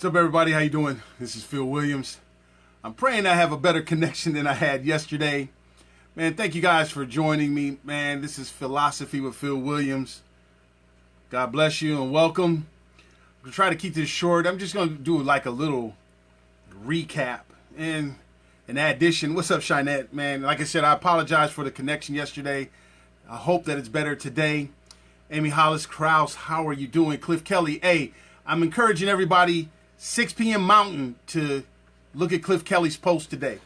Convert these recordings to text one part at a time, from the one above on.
What's up, everybody? How you doing? This is Phil Williams. I'm praying I have a better connection than I had yesterday. Man, thank you guys for joining me. Man, this is Philosophy with Phil Williams. God bless you and welcome. I'm going to try to keep this short. I'm just going to do like a little recap. And in addition, what's up, Shinette? Man, like I said, I apologize for the connection yesterday. I hope that it's better today. Amy Hollis Krause, how are you doing? Cliff Kelly, hey, I'm encouraging everybody 6 p.m. Mountain to look at Cliff Kelly's post today.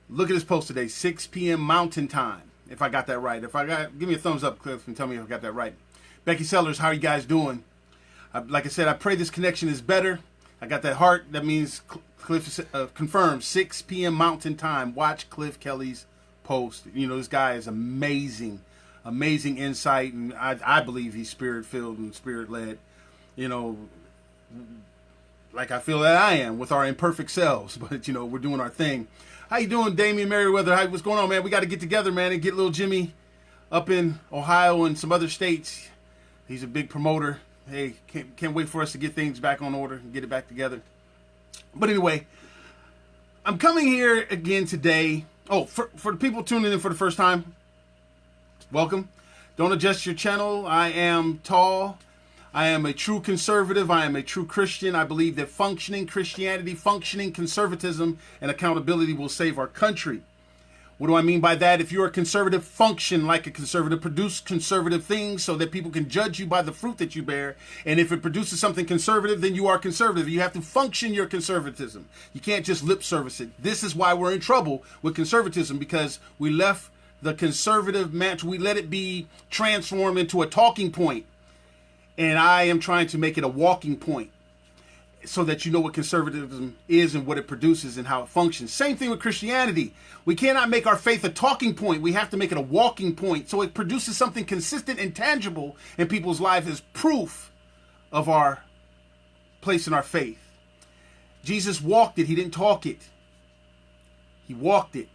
Look at his post today, 6 p.m. Mountain time, if I got that right. Give me a thumbs up, Cliff, and tell me if I got that right. Becky Sellers, how are you guys doing? Like I said, I pray this connection is better. I got that heart. That means Cliff confirmed 6 p.m. Mountain time. Watch Cliff Kelly's post. You know, this guy is amazing. Amazing insight, and I believe he's spirit-filled and spirit-led. You know, like I feel that I am with our imperfect selves, but you know, we're doing our thing. How you doing, Damian Merriweather? What's going on, man? We got to get together, man, and get little Jimmy up in Ohio and some other states. He's a big promoter. Hey, can't wait for us to get things back on order and get it back together. But anyway, I'm coming here again today. Oh, for the people tuning in for the first time, welcome. Don't adjust your channel. I am tall. I am a true conservative. I am a true Christian. I believe that functioning Christianity, functioning conservatism, and accountability will save our country. What do I mean by that? If you're a conservative, function like a conservative, produce conservative things so that people can judge you by the fruit that you bear. And if it produces something conservative, then you are conservative. You have to function your conservatism. You can't just lip service it. This is why we're in trouble with conservatism, because we left the conservative mantra, we let it be transformed into a talking point. And I am trying to make it a walking point so that you know what conservatism is and what it produces and how it functions. Same thing with Christianity. We cannot make our faith a talking point. We have to make it a walking point so it produces something consistent and tangible in people's lives as proof of our place in our faith. Jesus walked it. He didn't talk it. He walked it.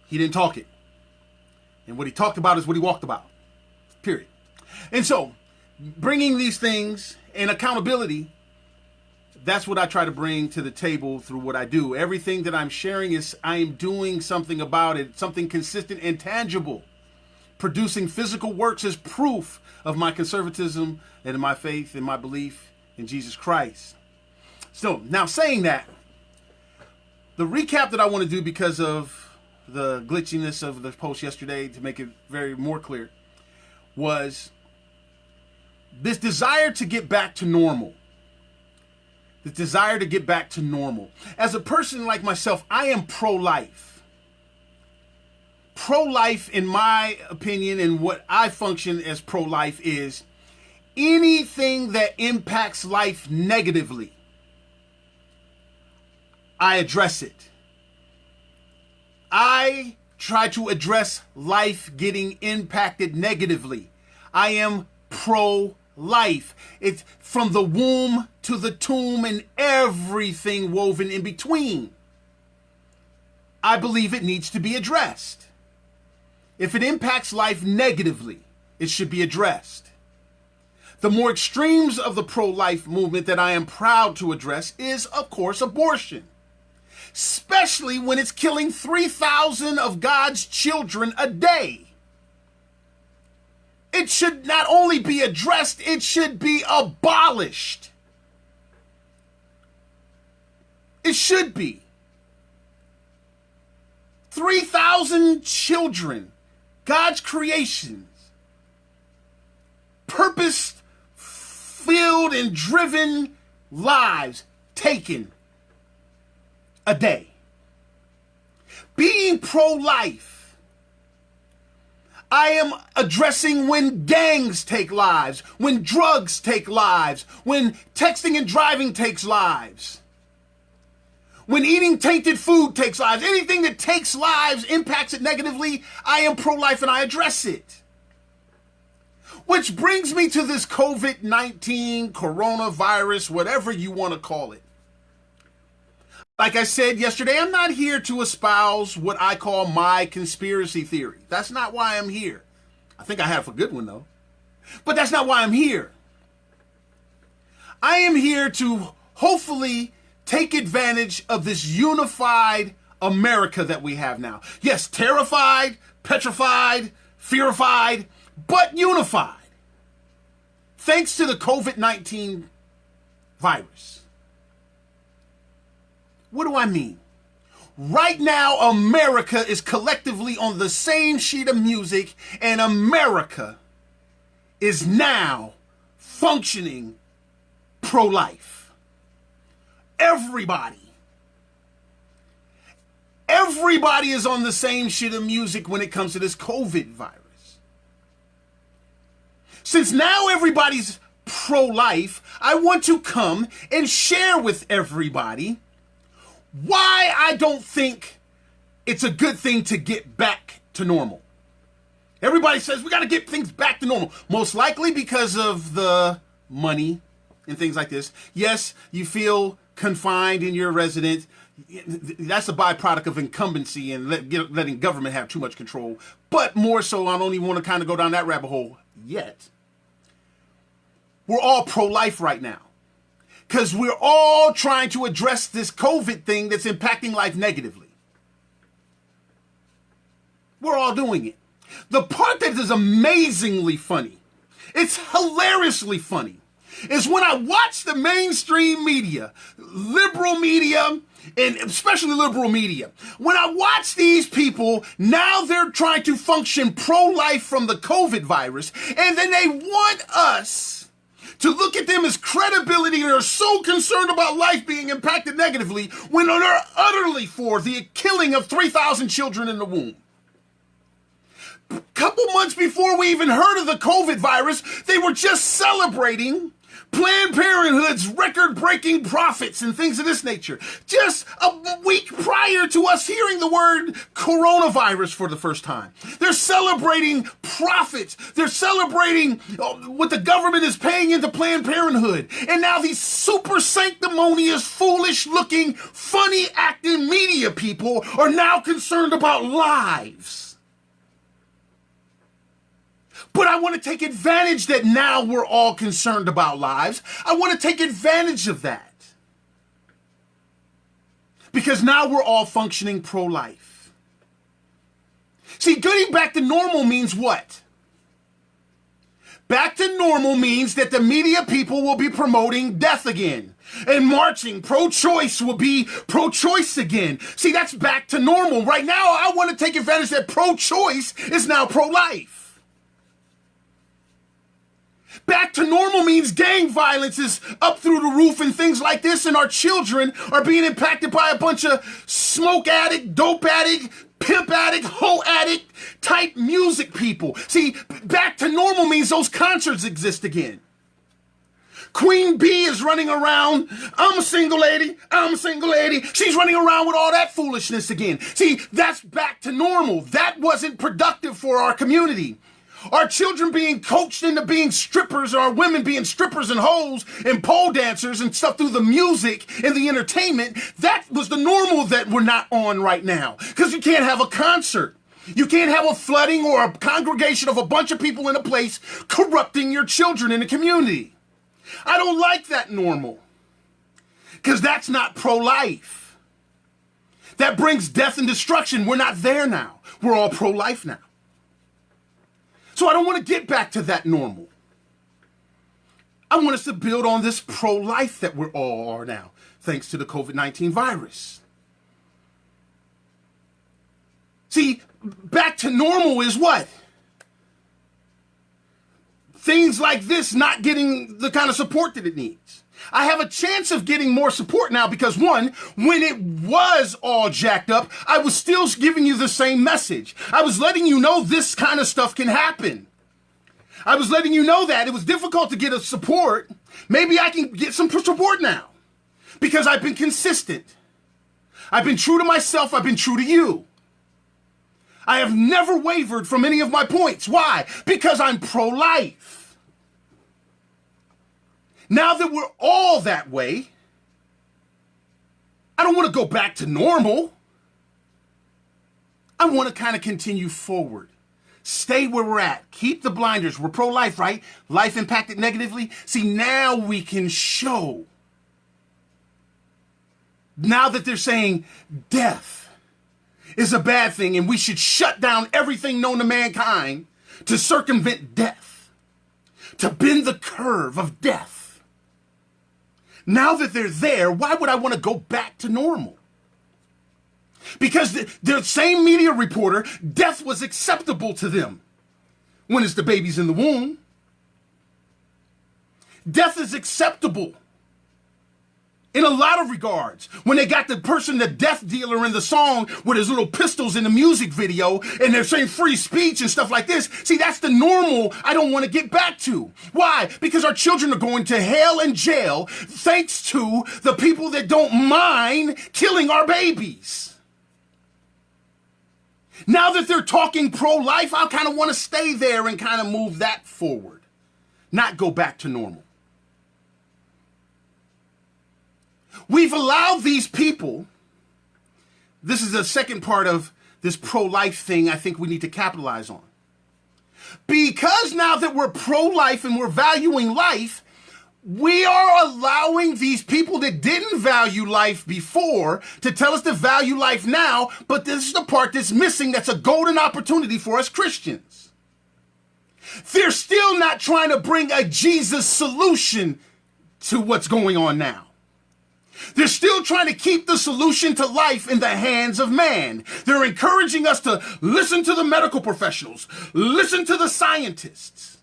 He didn't talk it. And what he talked about is what he walked about. Period. And so, bringing these things and accountability, that's what I try to bring to the table through what I do. Everything that I'm sharing is I am doing something about it, something consistent and tangible. Producing physical works as proof of my conservatism and my faith and my belief in Jesus Christ. So, now saying that, the recap that I want to do because of the glitchiness of the post yesterday, to make it very more clear, was this desire to get back to normal. The desire to get back to normal. As a person like myself, I am pro-life. Pro-life, in my opinion, and what I function as pro-life, is anything that impacts life negatively, I address it. I try to address life getting impacted negatively. I am pro-life. It's from the womb to the tomb and everything woven in between. I believe it needs to be addressed. If it impacts life negatively, it should be addressed. The more extremes of the pro-life movement that I am proud to address is, of course, abortion. Especially when it's killing 3,000 of God's children a day. It should not only be addressed, it should be abolished. It should be. 3,000 children, God's creations, purpose-filled and driven lives taken a day. Being pro-life, I am addressing when gangs take lives, when drugs take lives, when texting and driving takes lives, when eating tainted food takes lives. Anything that takes lives, impacts it negatively, I am pro-life and I address it. Which brings me to this COVID-19, coronavirus, whatever you want to call it. Like I said yesterday, I'm not here to espouse what I call my conspiracy theory. That's not why I'm here. I think I have a good one, though. But that's not why I'm here. I am here to hopefully take advantage of this unified America that we have now. Yes, terrified, petrified, fearified, but unified. Thanks to the COVID-19 virus. What do I mean? Right now, America is collectively on the same sheet of music, and America is now functioning pro-life. Everybody is on the same sheet of music when it comes to this COVID virus. Since now everybody's pro-life, I want to come and share with everybody why I don't think it's a good thing to get back to normal. Everybody says we got to get things back to normal. Most likely because of the money and things like this. Yes, you feel confined in your residence. That's a byproduct of incumbency and letting government have too much control. But more so, I don't even want to kind of go down that rabbit hole yet. We're all pro-life right now because we're all trying to address this COVID thing that's impacting life negatively. We're all doing it. The part that is amazingly funny, it's hilariously funny, is when I watch the mainstream media, liberal media, and especially liberal media. When I watch these people, now they're trying to function pro-life from the COVID virus, and then they want us to look at them as credibility and are so concerned about life being impacted negatively when they're utterly for the killing of 3,000 children in the womb. A couple months before we even heard of the COVID virus, they were just celebrating Planned Parenthood's record-breaking profits and things of this nature. Just a week prior to us hearing the word coronavirus for the first time. They're celebrating profits. They're celebrating what the government is paying into Planned Parenthood. And now these super sanctimonious, foolish-looking, funny-acting media people are now concerned about lives. But I want to take advantage that now we're all concerned about lives. I want to take advantage of that. Because now we're all functioning pro-life. See, getting back to normal means what? Back to normal means that the media people will be promoting death again. And marching pro-choice will be pro-choice again. See, that's back to normal. Right now, I want to take advantage that pro-choice is now pro-life. Back to normal means gang violence is up through the roof and things like this, and our children are being impacted by a bunch of smoke addict, dope addict, pimp addict, hoe addict type music people. See, back to normal means those concerts exist again. Queen Bee is running around, I'm a single lady. She's running around with all that foolishness again. See, that's back to normal. That wasn't productive for our community. Our children being coached into being strippers, or our women being strippers and hoes and pole dancers and stuff through the music and the entertainment, that was the normal that we're not on right now. Because you can't have a concert. You can't have a flooding or a congregation of a bunch of people in a place corrupting your children in the community. I don't like that normal. Because that's not pro-life. That brings death and destruction. We're not there now. We're all pro-life now. So I don't want to get back to that normal. I want us to build on this pro-life that we're all are now, thanks to the COVID-19 virus. See, back to normal is what? Things like this not getting the kind of support that it needs. I have a chance of getting more support now because, one, when it was all jacked up, I was still giving you the same message. I was letting you know this kind of stuff can happen. I was letting you know that it was difficult to get a support. Maybe I can get some support now because I've been consistent. I've been true to myself. I've been true to you. I have never wavered from any of my points. Why? Because I'm pro-life. Now that we're all that way, I don't want to go back to normal. I want to kind of continue forward, Stay where we're at. Keep the blinders. We're pro-life, right? Life impacted negatively. See, now we can show. Now that they're saying death is a bad thing and we should shut down everything known to mankind to circumvent death, to bend the curve of death. Now that they're there, why would I want to go back to normal? Because the same media reporter, death was acceptable to them when it's the babies in the womb. Death is acceptable in a lot of regards. When they got the person, the death dealer in the song with his little pistols in the music video, and they're saying free speech and stuff like this. See, that's the normal I don't want to get back to. Why? Because our children are going to hell and jail thanks to the people that don't mind killing our babies. Now that they're talking pro-life, I kind of want to stay there and kind of move that forward, not go back to normal. We've allowed these people, this is the second part of this pro-life thing I think we need to capitalize on. Because now that we're pro-life and we're valuing life, we are allowing these people that didn't value life before to tell us to value life now, but this is the part that's missing that's a golden opportunity for us Christians. They're still not trying to bring a Jesus solution to what's going on now. They're still trying to keep the solution to life in the hands of man. They're encouraging us to listen to the medical professionals, listen to the scientists.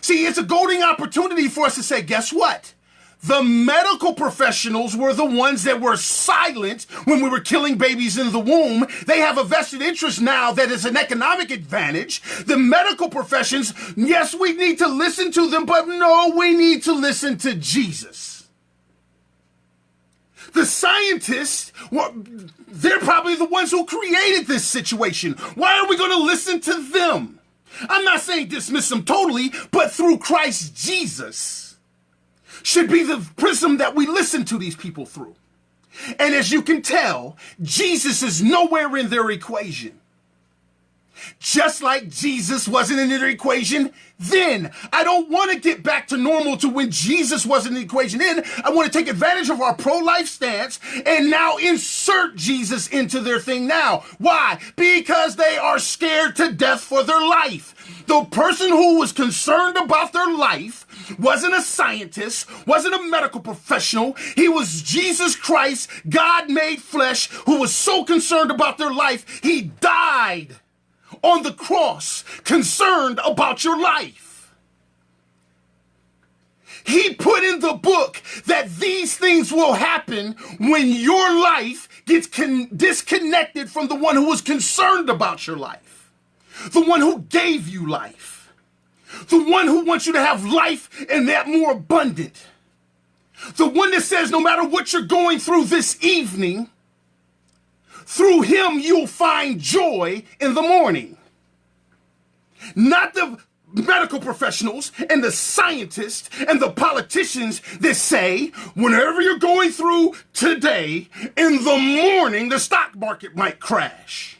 See, it's a golden opportunity for us to say, guess what? The medical professionals were the ones that were silent when we were killing babies in the womb. They have a vested interest now that is an economic advantage. The medical professions, yes, we need to listen to them, but no, we need to listen to Jesus. The scientists, well, they're probably the ones who created this situation. Why are we going to listen to them? I'm not saying dismiss them totally, but through Christ Jesus should be the prism that we listen to these people through. And as you can tell, Jesus is nowhere in their equation. Just like Jesus wasn't in their equation then. I don't want to get back to normal to when Jesus wasn't in the equation then. I want to take advantage of our pro-life stance and now insert Jesus into their thing now. Why? Because they are scared to death for their life. The person who was concerned about their life wasn't a scientist, wasn't a medical professional. He was Jesus Christ, God made flesh, who was so concerned about their life, he died on the cross, concerned about your life. He put in the book that these things will happen when your life gets disconnected from the one who was concerned about your life, the one who gave you life, the one who wants you to have life and that more abundant, the one that says no matter what you're going through this evening, through him, you'll find joy in the morning. Not the medical professionals and the scientists and the politicians that say, whenever you're going through today, in the morning, the stock market might crash.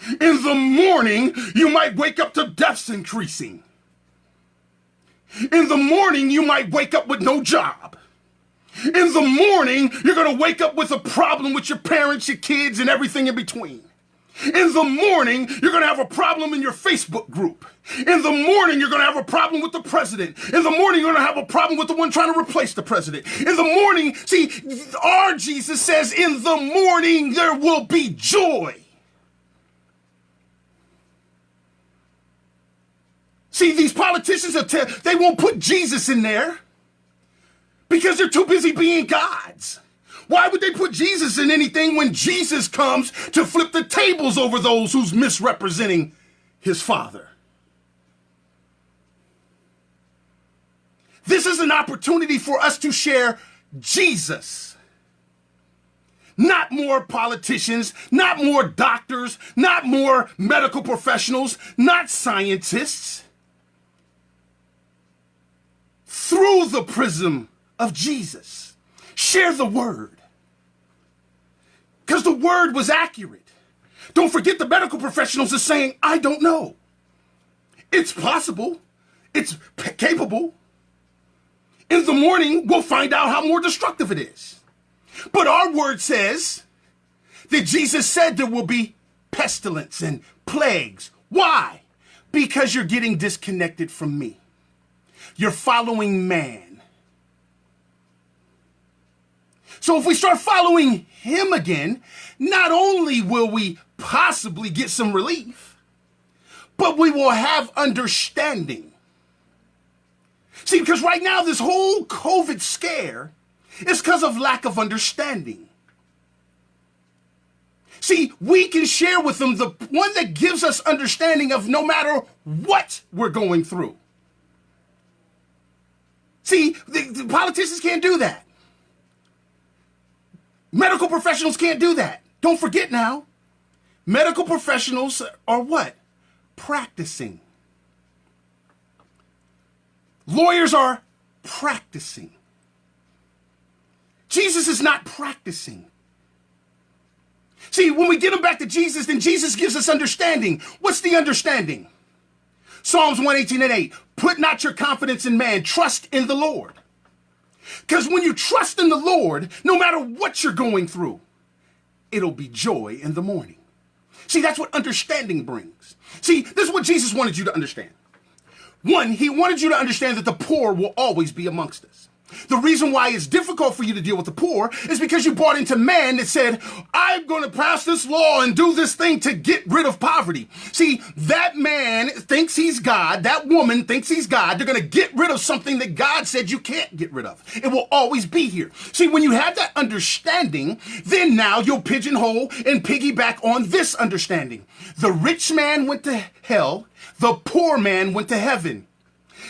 In the morning, you might wake up to deaths increasing. In the morning, you might wake up with no job. In the morning, you're going to wake up with a problem with your parents, your kids, and everything in between. In the morning, you're going to have a problem in your Facebook group. In the morning, you're going to have a problem with the president. In the morning, you're going to have a problem with the one trying to replace the president. In the morning, see, our Jesus says, in the morning, there will be joy. See, these politicians, they won't put Jesus in there because they're too busy being gods. Why would they put Jesus in anything when Jesus comes to flip the tables over those who's misrepresenting his Father? This is an opportunity for us to share Jesus. Not more politicians, not more doctors, not more medical professionals, not scientists. Through the prism of Jesus. Share the word. Because the word was accurate. Don't forget the medical professionals are saying, I don't know. It's possible. It's capable. In the morning, we'll find out how more destructive it is. But our word says that Jesus said there will be pestilence and plagues. Why? Because you're getting disconnected from me. You're following man. So if we start following him again, not only will we possibly get some relief, but we will have understanding. See, because right now this whole COVID scare is because of lack of understanding. See, we can share with them the one that gives us understanding of no matter what we're going through. See, the politicians can't do that. Medical professionals can't do that. Don't forget now, medical professionals are what? Practicing. Lawyers are practicing. Jesus is not practicing. See, when we get them back to Jesus, then Jesus gives us understanding. What's the understanding? Psalms 118:8. Put not your confidence in man, trust in the Lord. Because when you trust in the Lord, no matter what you're going through, it'll be joy in the morning. See, that's what understanding brings. See, this is what Jesus wanted you to understand. One, he wanted you to understand that the poor will always be amongst us. The reason why it's difficult for you to deal with the poor is because you bought into man that said, I'm going to pass this law and do this thing to get rid of poverty. See, that man thinks he's God. That woman thinks he's God. They're going to get rid of something that God said you can't get rid of. It will always be here. See, when you have that understanding, then now you'll pigeonhole and piggyback on this understanding. The rich man went to hell. The poor man went to heaven.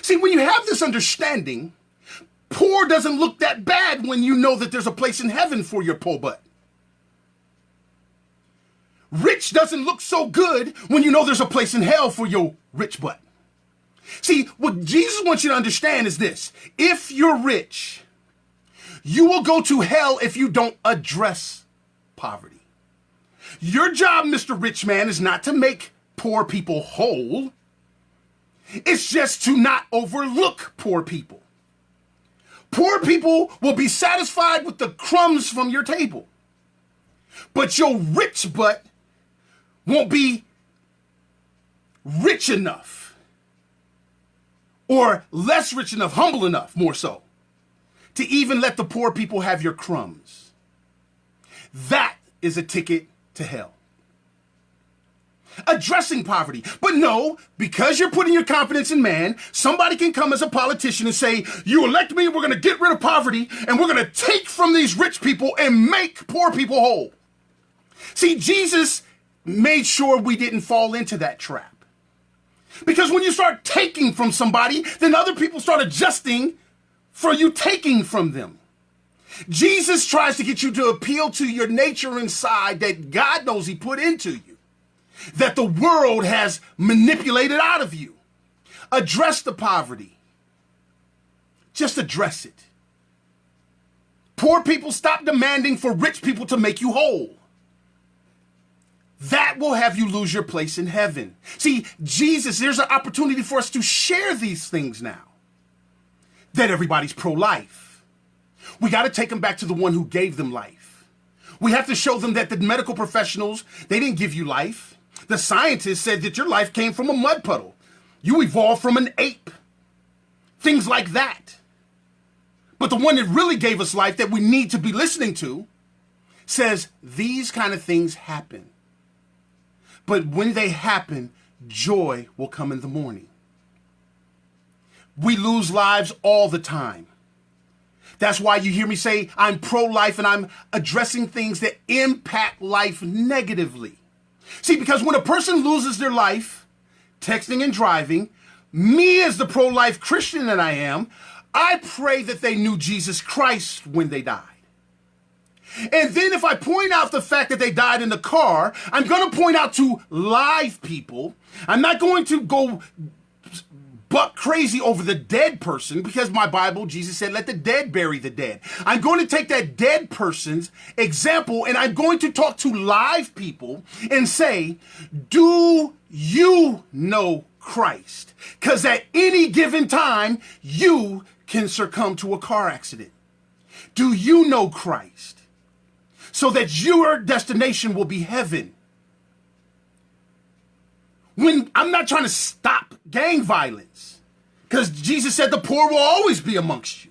See, when you have this understanding, poor doesn't look that bad when you know that there's a place in heaven for your poor butt. Rich doesn't look so good when you know there's a place in hell for your rich butt. See, what Jesus wants you to understand is this. If you're rich, you will go to hell if you don't address poverty. Your job, Mr. Rich Man, is not to make poor people whole. It's just to not overlook poor people. Poor people will be satisfied with the crumbs from your table. But your rich butt won't be rich enough or less rich enough, humble enough, more so, to even let the poor people have your crumbs. That is a ticket to hell. Addressing poverty. But no, because you're putting your confidence in man, somebody can come as a politician and say, you elect me, we're going to get rid of poverty, and we're going to take from these rich people and make poor people whole. See, Jesus made sure we didn't fall into that trap. Because when you start taking from somebody, then other people start adjusting for you taking from them. Jesus tries to get you to appeal to your nature inside that God knows he put into you, that the world has manipulated out of you. Address the poverty. Just address it. Poor people, stop demanding for rich people to make you whole. That will have you lose your place in heaven. See, Jesus, there's an opportunity for us to share these things now. That everybody's pro-life. We got to take them back to the one who gave them life. We have to show them that the medical professionals, they didn't give you life. The scientists said that your life came from a mud puddle. You evolved from an ape. Things like that. But the one that really gave us life that we need to be listening to says these kind of things happen. But when they happen, joy will come in the morning. We lose lives all the time. That's why you hear me say I'm pro-life and I'm addressing things that impact life negatively. See, because when a person loses their life, texting and driving, me as the pro-life Christian that I am, I pray that they knew Jesus Christ when they died. And then if I point out the fact that they died in the car, I'm going to point out to live people. I'm not going to go buck crazy over the dead person, because my Bible, Jesus said, let the dead bury the dead. I'm going to take that dead person's example and I'm going to talk to live people and say, do you know Christ? Because at any given time, you can succumb to a car accident. Do you know Christ? So that your destination will be heaven. When I'm not trying to stop gang violence, because Jesus said the poor will always be amongst you.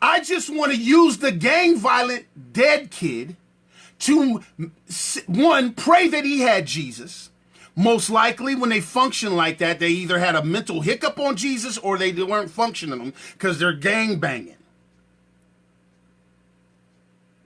I just want to use the gang violent dead kid to, one, pray that he had Jesus. Most likely when they function like that, they either had a mental hiccup on Jesus or they weren't functioning because they're gang banging.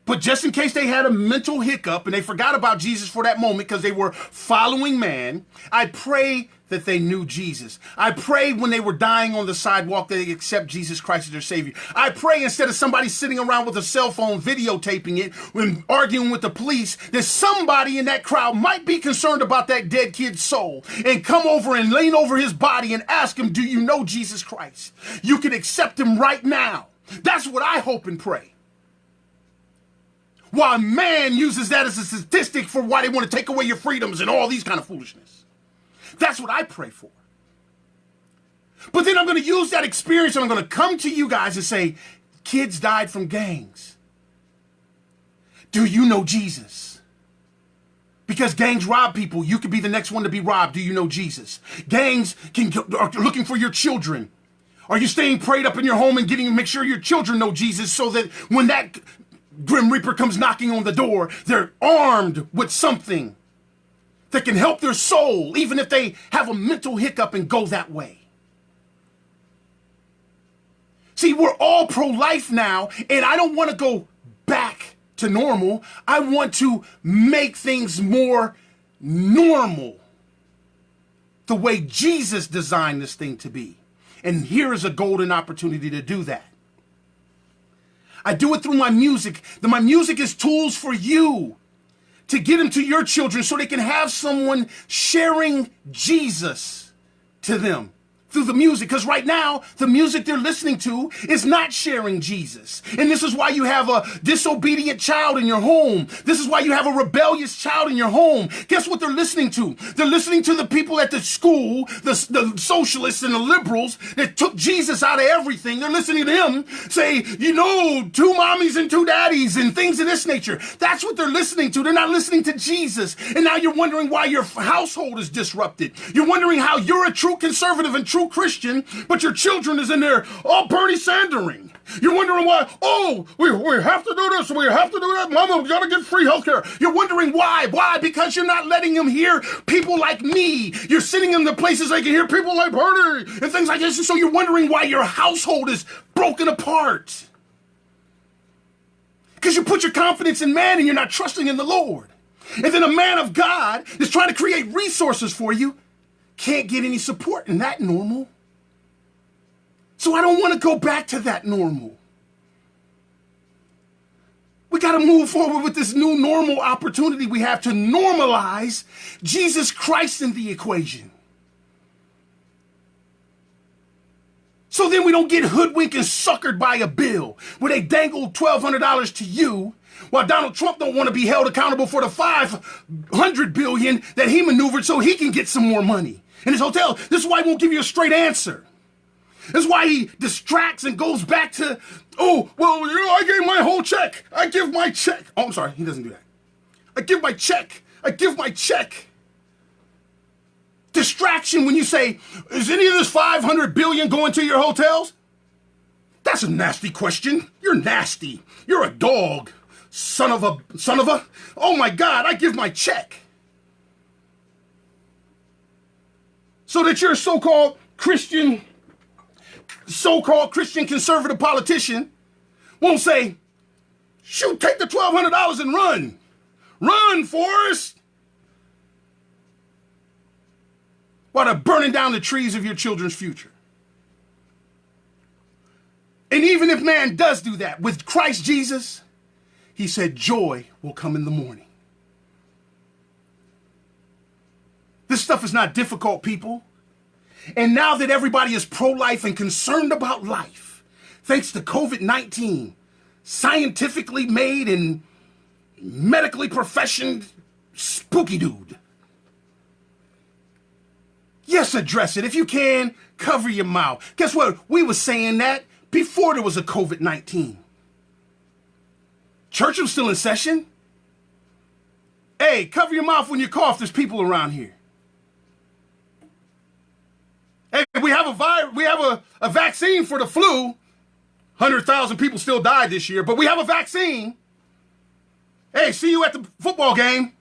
But just in case they had a mental hiccup and they forgot about Jesus for that moment because they were following man, I pray that they knew Jesus. I pray when they were dying on the sidewalk that they accept Jesus Christ as their Savior. I pray instead of somebody sitting around with a cell phone videotaping it when arguing with the police, that somebody in that crowd might be concerned about that dead kid's soul and come over and lean over his body and ask him, do you know Jesus Christ? You can accept him right now. That's what I hope and pray. While man uses that as a statistic for why they want to take away your freedoms and all these kind of foolishness. That's what I pray for. But then I'm going to use that experience and I'm going to come to you guys and say, kids died from gangs. Do you know Jesus? Because gangs rob people. You could be the next one to be robbed. Do you know Jesus? Gangs are looking for your children. Are you staying prayed up in your home and make sure your children know Jesus so that when that Grim Reaper comes knocking on the door, they're armed with something that can help their soul, even if they have a mental hiccup and go that way. See, we're all pro-life now, and I don't want to go back to normal. I want to make things more normal, the way Jesus designed this thing to be. And here is a golden opportunity to do that. I do it through my music. My music is tools for you to get them to your children so they can have someone sharing Jesus to them through the music. Because right now, the music they're listening to is not sharing Jesus. And this is why you have a disobedient child in your home. This is why you have a rebellious child in your home. Guess what they're listening to? They're listening to the people at the school, the socialists and the liberals that took Jesus out of everything. They're listening to him say, you know, 2 mommies and 2 daddies and things of this nature. That's what they're listening to. They're not listening to Jesus. And now you're wondering why your household is disrupted. You're wondering how you're a true conservative and true Christian, but your children is in there all Bernie Sandering. You're wondering why, we have to do this, we have to do that, mama, we gotta get free healthcare. You're wondering why? Why? Because you're not letting them hear people like me. You're sitting in the places they can hear people like Bernie and things like this, and so you're wondering why your household is broken apart. Because you put your confidence in man and you're not trusting in the Lord. And then a man of God is trying to create resources for you, can't get any support in that normal. So I don't want to go back to that normal. We got to move forward with this new normal opportunity we have to normalize Jesus Christ in the equation. So then we don't get hoodwinked and suckered by a bill where they dangle $1,200 to you while Donald Trump don't want to be held accountable for the $500 billion that he maneuvered so he can get some more money in his hotel. This is why he won't give you a straight answer. This is why he distracts and goes back to, I gave my whole check. I give my check. Oh, I'm sorry. He doesn't do that. I give my check. I give my check. Distraction when you say, is any of this $500 billion going to your hotels? That's a nasty question. You're nasty. You're a dog. Son of a. Oh my God, I give my check. So that your so-called Christian conservative politician won't say, shoot, take the $1,200 and run. Run, Forrest. While they're burning down the trees of your children's future. And even if man does do that, with Christ Jesus, he said joy will come in the morning. This stuff is not difficult, people. And now that everybody is pro-life and concerned about life, thanks to COVID-19, scientifically made and medically professioned spooky dude. Yes, address it. If you can, cover your mouth. Guess what? We were saying that before there was a COVID-19. Church was still in session. Hey, cover your mouth when you cough. There's people around here. Hey, we have a vaccine for the flu. 100,000 people still died this year, but we have a vaccine. Hey, see you at the football game.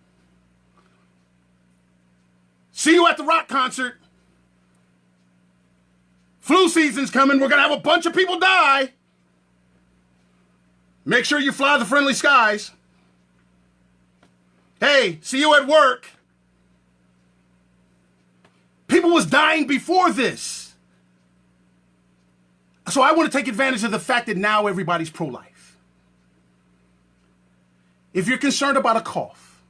See you at the rock concert. Flu season's coming. We're going to have a bunch of people die. Make sure you fly the friendly skies. Hey, see you at work. People was dying before this. So I want to take advantage of the fact that now everybody's pro-life. If you're concerned about a cough,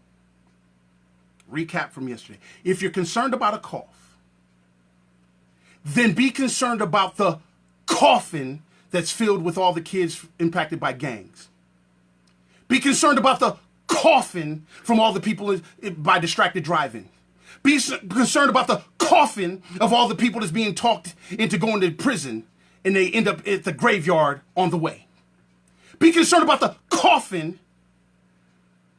recap from yesterday. If you're concerned about a cough, then be concerned about the coffin that's filled with all the kids impacted by gangs. Be concerned about the coffin from all the people by distracted driving. Be concerned about the coffin of all the people that's being talked into going to prison and they end up at the graveyard on the way. Be concerned about the coffin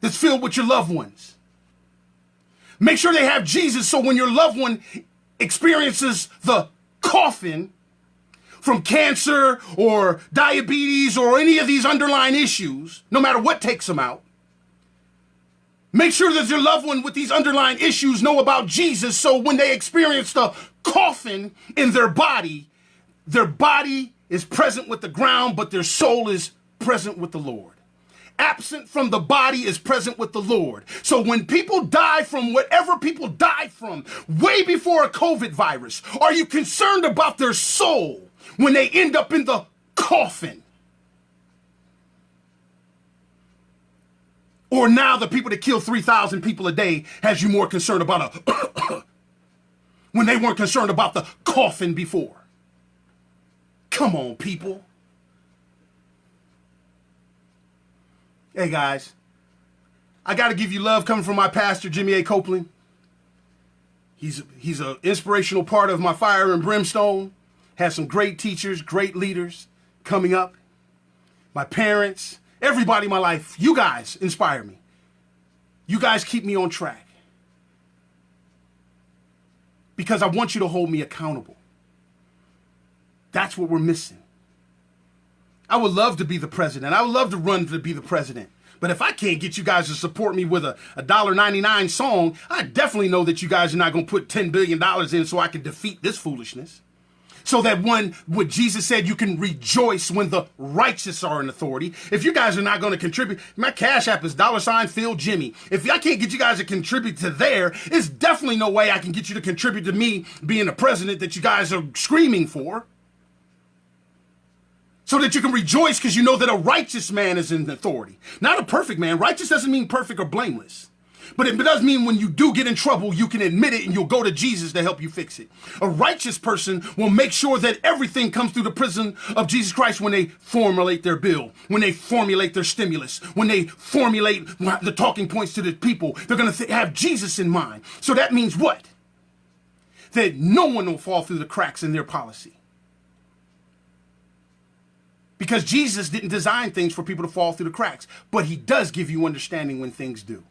that's filled with your loved ones. Make sure they have Jesus so when your loved one experiences the coffin from cancer or diabetes or any of these underlying issues, no matter what takes them out, make sure that your loved one with these underlying issues know about Jesus so when they experience the coffin in their body is present with the ground, but their soul is present with the Lord. Absent from the body is present with the Lord. So when people die from whatever people died from, way before a COVID virus, are you concerned about their soul when they end up in the coffin? Or now the people that kill 3,000 people a day has you more concerned about when they weren't concerned about the coffin before. Come on, people. Hey, guys. I got to give you love coming from my pastor, Jimmy A. Copeland. He's an inspirational part of my Fire and Brimstone. Has some great teachers, great leaders coming up. My parents, everybody in my life, you guys inspire me. You guys keep me on track. Because I want you to hold me accountable. That's what we're missing. I would love to be the president. I would love to run to be the president. But if I can't get you guys to support me with a $1.99 song, I definitely know that you guys are not going to put $10 billion in so I can defeat this foolishness. So that what Jesus said, you can rejoice when the righteous are in authority. If you guys are not going to contribute, my Cash App is $Philjimmy. If I can't get you guys to contribute to there, it's definitely no way I can get you to contribute to me being the president that you guys are screaming for. So that you can rejoice because you know that a righteous man is in authority. Not a perfect man. Righteous doesn't mean perfect or blameless. But it does mean when you do get in trouble, you can admit it and you'll go to Jesus to help you fix it. A righteous person will make sure that everything comes through the prison of Jesus Christ when they formulate their bill, when they formulate their stimulus, when they formulate the talking points to the people. They're going to have Jesus in mind. So that means what? That no one will fall through the cracks in their policy. Because Jesus didn't design things for people to fall through the cracks, but he does give you understanding when things do.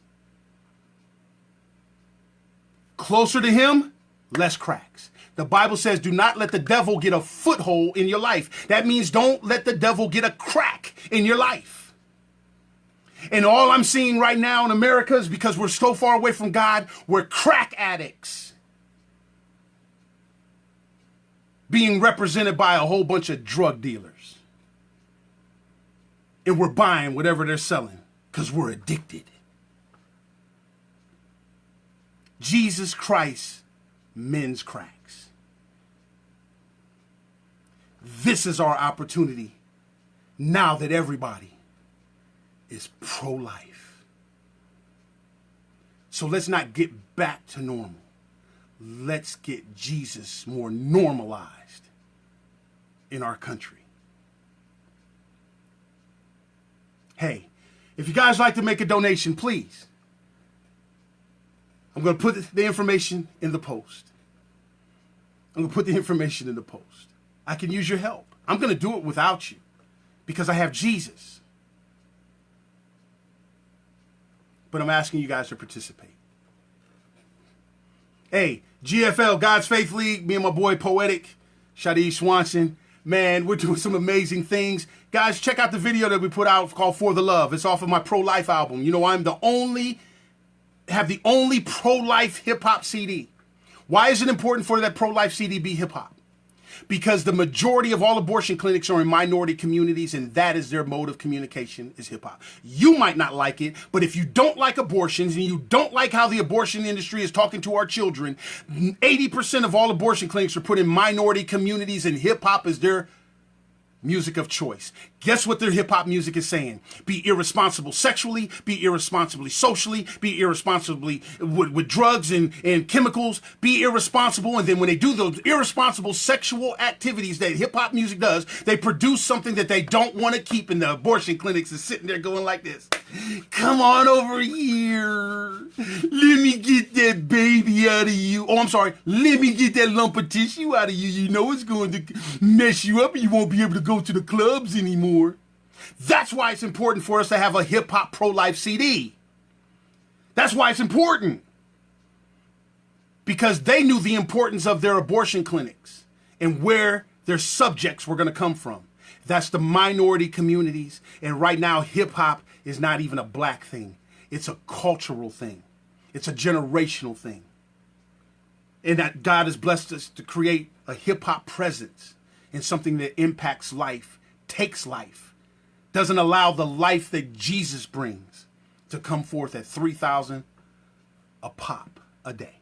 Closer to him, less cracks. The Bible says, do not let the devil get a foothold in your life. That means don't let the devil get a crack in your life. And all I'm seeing right now in America is because we're so far away from God, we're crack addicts being represented by a whole bunch of drug dealers. And we're buying whatever they're selling because we're addicted. Jesus Christ mends cracks. This is our opportunity now that everybody is pro-life. So let's not get back to normal. let's get Jesus more normalized in our country. Hey, if you guys like to make a donation, please. I'm going to put the information in the post. I can use your help. I'm going to do it without you because I have Jesus. But I'm asking you guys to participate. Hey, GFL, God's Faith League, me and my boy Poetic, Shadi Swanson. Man, we're doing some amazing things. Guys, check out the video that we put out called For the Love. It's off of my pro-life album. You know, have the only pro-life hip-hop CD. Why is it important for that pro-life CD be hip-hop? Because the majority of all abortion clinics are in minority communities, and that is their mode of communication is hip-hop. You might not like it, but if you don't like abortions and you don't like how the abortion industry is talking to our children, 80% of all abortion clinics are put in minority communities, and hip-hop is their music of choice. Guess what their hip-hop music is saying? Be irresponsible sexually, be irresponsibly socially, be irresponsibly with drugs and chemicals, be irresponsible. And then when they do those irresponsible sexual activities that hip-hop music does, they produce something that they don't want to keep, and the abortion clinics is sitting there going like this. Come on over here. Let me get that baby out of you. Oh, I'm sorry. Let me get that lump of tissue out of you. You know it's going to mess you up and you won't be able to go to the clubs anymore. That's why it's important for us to have a hip-hop pro-life CD. That's why it's important. Because they knew the importance of their abortion clinics and where their subjects were going to come from. That's the minority communities. And right now, hip-hop is not even a black thing. It's a cultural thing. It's a generational thing. And that God has blessed us to create a hip-hop presence in something that impacts life, takes life, doesn't allow the life that Jesus brings to come forth at 3,000 a pop a day.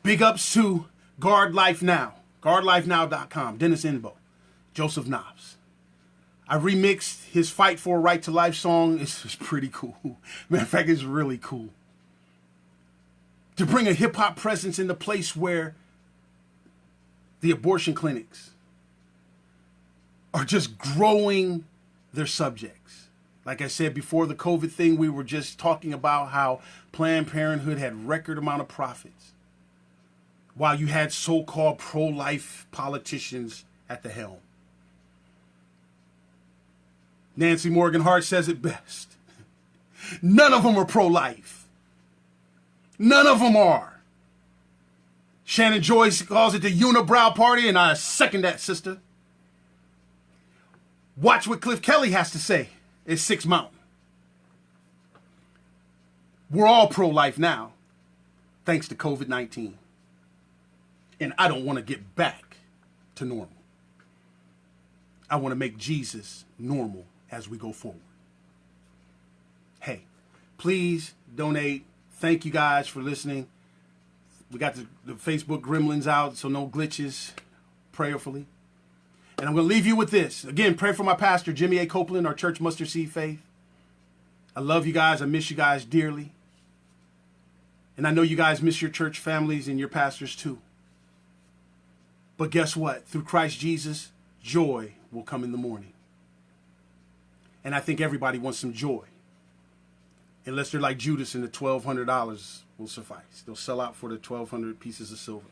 Big ups to Guard Life Now, guardlifenow.com, Dennis Enbo, Joseph Knopf. I remixed his Fight for a Right to Life song. It's pretty cool. Matter of fact, it's really cool. To bring a hip-hop presence in the place where the abortion clinics are just growing their subjects. Like I said before the COVID thing, we were just talking about how Planned Parenthood had record amount of profits, while you had so-called pro-life politicians at the helm. Nancy Morgan Hart says it best. None of them are pro-life. None of them are. Shannon Joyce calls it the unibrow party, and I second that, sister. Watch what Cliff Kelly has to say at Six Mountain. We're all pro-life now, thanks to COVID-19. And I don't want to get back to normal. I want to make Jesus normal as we go forward. Hey, please donate. Thank you guys for listening. We got the Facebook gremlins out, so no glitches, prayerfully. And I'm going to leave you with this. Again, pray for my pastor, Jimmy A. Copeland, our church, Mustard Seed Faith. I love you guys. I miss you guys dearly. And I know you guys miss your church families and your pastors too. But guess what? Through Christ Jesus, joy will come in the morning. And I think everybody wants some joy. Unless they're like Judas and the $1,200 will suffice. They'll sell out for the 1,200 pieces of silver.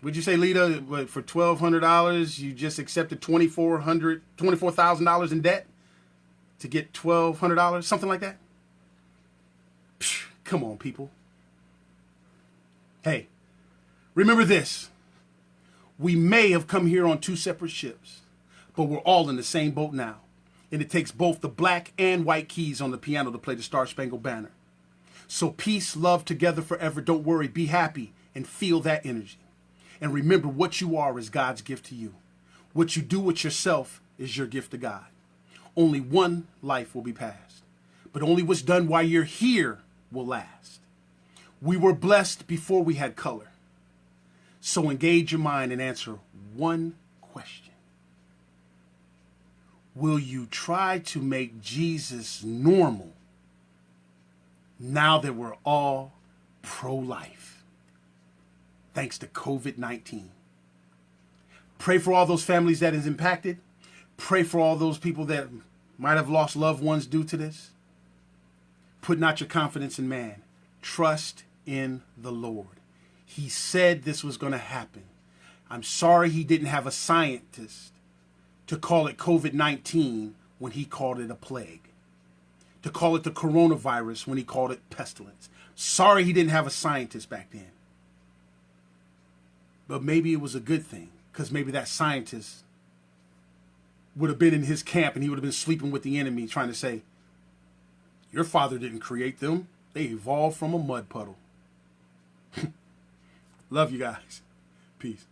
Would you say, Lita, for $1,200, you just accepted $24,000 in debt to get $1,200? Something like that? Psh, come on, people. Hey, remember this. We may have come here on two separate ships, but we're all in the same boat now. And it takes both the black and white keys on the piano to play the Star Spangled Banner. So peace, love, together forever. Don't worry, be happy and feel that energy. And remember, what you are is God's gift to you. What you do with yourself is your gift to God. Only one life will be passed, but only what's done while you're here will last. We were blessed before we had color. So engage your mind and answer one question. Will you try to make Jesus normal now that we're all pro-life, thanks to COVID-19. Pray for all those families that is impacted. Pray for all those people that might have lost loved ones due to this. Put not your confidence in man. Trust in the Lord. He said this was going to happen. I'm sorry he didn't have a scientist to call it COVID-19 when he called it a plague, to call it the coronavirus when he called it pestilence. Sorry he didn't have a scientist back then. But maybe it was a good thing, because maybe that scientist would have been in his camp and he would have been sleeping with the enemy trying to say, your father didn't create them. They evolved from a mud puddle. Love you guys. Peace.